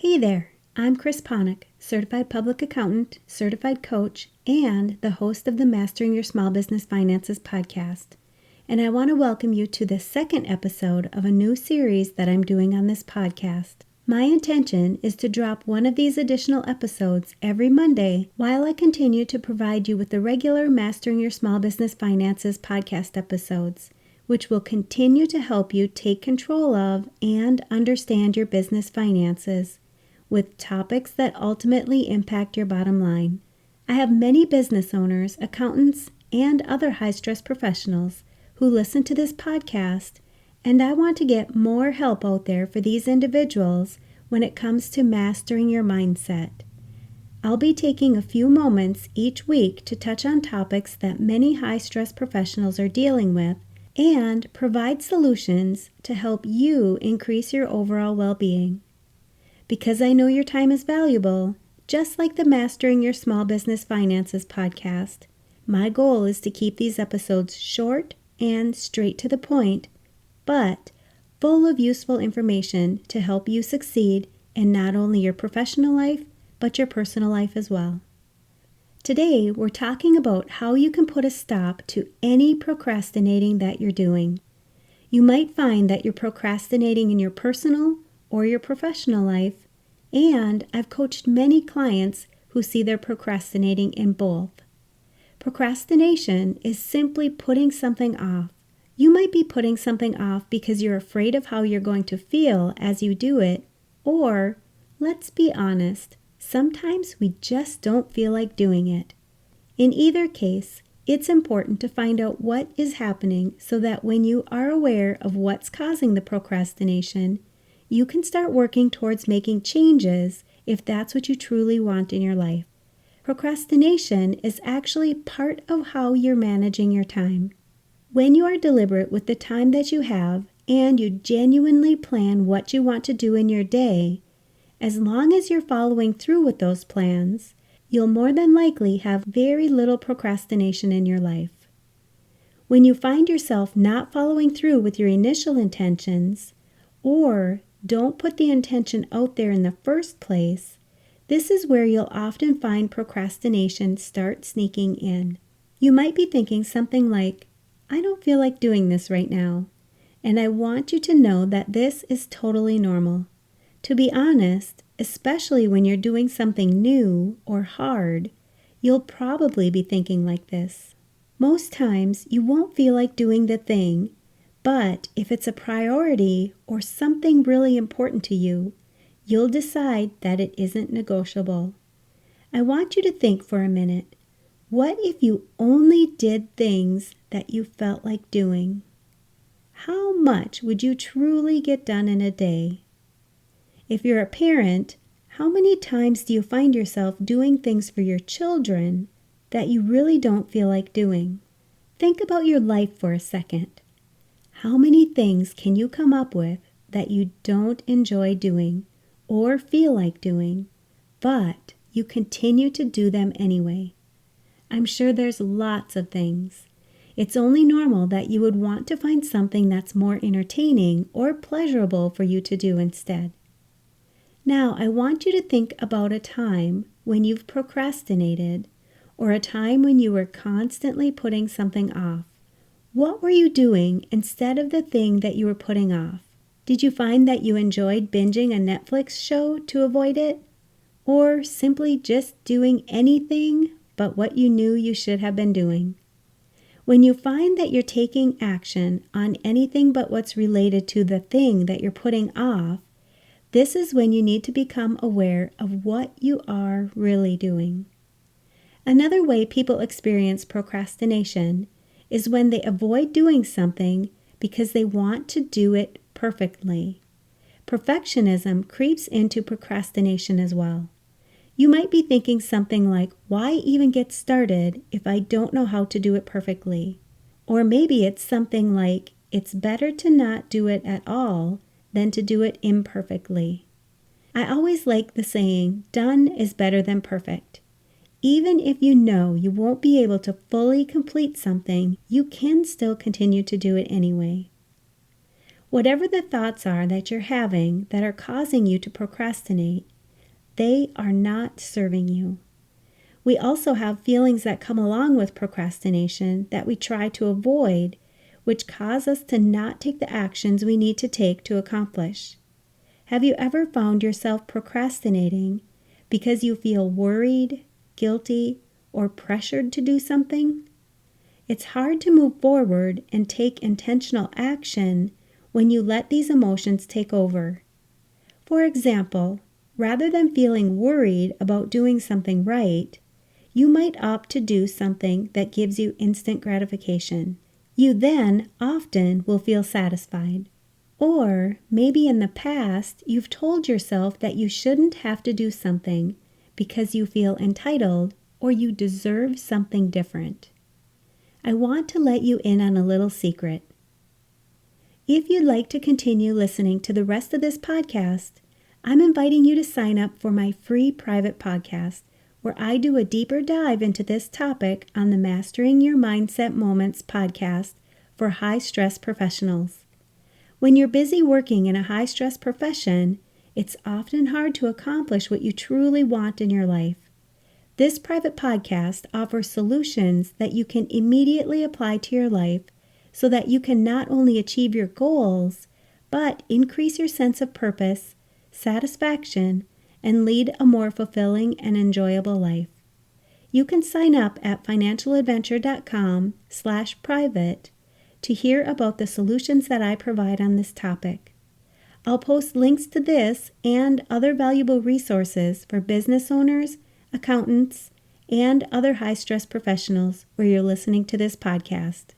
Hey there, I'm Chris Panek, Certified Public Accountant, Certified Coach, and the host of the Mastering Your Small Business Finances podcast. And I want to welcome you to the second episode of a new series that I'm doing on this podcast. My intention is to drop one of these additional episodes every Monday while I continue to provide you with the regular Mastering Your Small Business Finances podcast episodes, which will continue to help you take control of and understand your business finances, with topics that ultimately impact your bottom line. I have many business owners, accountants, and other high-stress professionals who listen to this podcast, and I want to get more help out there for these individuals when it comes to mastering your mindset. I'll be taking a few moments each week to touch on topics that many high-stress professionals are dealing with and provide solutions to help you increase your overall well-being. Because I know your time is valuable, just like the Mastering Your Small Business Finances podcast, my goal is to keep these episodes short and straight to the point, but full of useful information to help you succeed in not only your professional life, but your personal life as well. Today, we're talking about how you can put a stop to any procrastinating that you're doing. You might find that you're procrastinating in your personal or your professional life, and I've coached many clients who see they're procrastinating in both. Procrastination is simply putting something off. You might be putting something off because you're afraid of how you're going to feel as you do it, or, let's be honest, sometimes we just don't feel like doing it. In either case, it's important to find out what is happening so that when you are aware of what's causing the procrastination, you can start working towards making changes if that's what you truly want in your life. Procrastination is actually part of how you're managing your time. When you are deliberate with the time that you have and you genuinely plan what you want to do in your day, as long as you're following through with those plans, you'll more than likely have very little procrastination in your life. When you find yourself not following through with your initial intentions, or don't put the intention out there in the first place, this is where you'll often find procrastination start sneaking in. You might be thinking something like, I don't feel like doing this right now, and I want you to know that this is totally normal. To be honest, especially when you're doing something new or hard, you'll probably be thinking like this. Most times, you won't feel like doing the thing, but if it's a priority or something really important to you, you'll decide that it isn't negotiable. I want you to think for a minute. What if you only did things that you felt like doing? How much would you truly get done in a day? If you're a parent, how many times do you find yourself doing things for your children that you really don't feel like doing? Think about your life for a second. How many things can you come up with that you don't enjoy doing or feel like doing, but you continue to do them anyway? I'm sure there's lots of things. It's only normal that you would want to find something that's more entertaining or pleasurable for you to do instead. Now, I want you to think about a time when you've procrastinated or a time when you were constantly putting something off. What were you doing instead of the thing that you were putting off? Did you find that you enjoyed binging a Netflix show to avoid it? Or simply just doing anything but what you knew you should have been doing? When you find that you're taking action on anything but what's related to the thing that you're putting off, this is when you need to become aware of what you are really doing. Another way people experience procrastination is when they avoid doing something because they want to do it perfectly. Perfectionism creeps into procrastination as well. You might be thinking something like, why even get started if I don't know how to do it perfectly? Or maybe it's something like, it's better to not do it at all than to do it imperfectly. I always like the saying, done is better than perfect. Even if you know you won't be able to fully complete something, you can still continue to do it anyway. Whatever the thoughts are that you're having that are causing you to procrastinate, they are not serving you. We also have feelings that come along with procrastination that we try to avoid, which cause us to not take the actions we need to take to accomplish. Have you ever found yourself procrastinating because you feel worried, guilty, or pressured to do something? It's hard to move forward and take intentional action when you let these emotions take over. For example, rather than feeling worried about doing something right, you might opt to do something that gives you instant gratification. You then often will feel satisfied. Or maybe in the past, you've told yourself that you shouldn't have to do something because you feel entitled or you deserve something different. I want to let you in on a little secret. If you'd like to continue listening to the rest of this podcast, I'm inviting you to sign up for my free private podcast, where I do a deeper dive into this topic on the Mastering Your Mindset Moments podcast for high-stress professionals. When you're busy working in a high-stress profession, it's often hard to accomplish what you truly want in your life. This private podcast offers solutions that you can immediately apply to your life so that you can not only achieve your goals, but increase your sense of purpose, satisfaction, and lead a more fulfilling and enjoyable life. You can sign up at financialadventure.com/private to hear about the solutions that I provide on this topic. I'll post links to this and other valuable resources for business owners, accountants, and other high-stress professionals where you're listening to this podcast.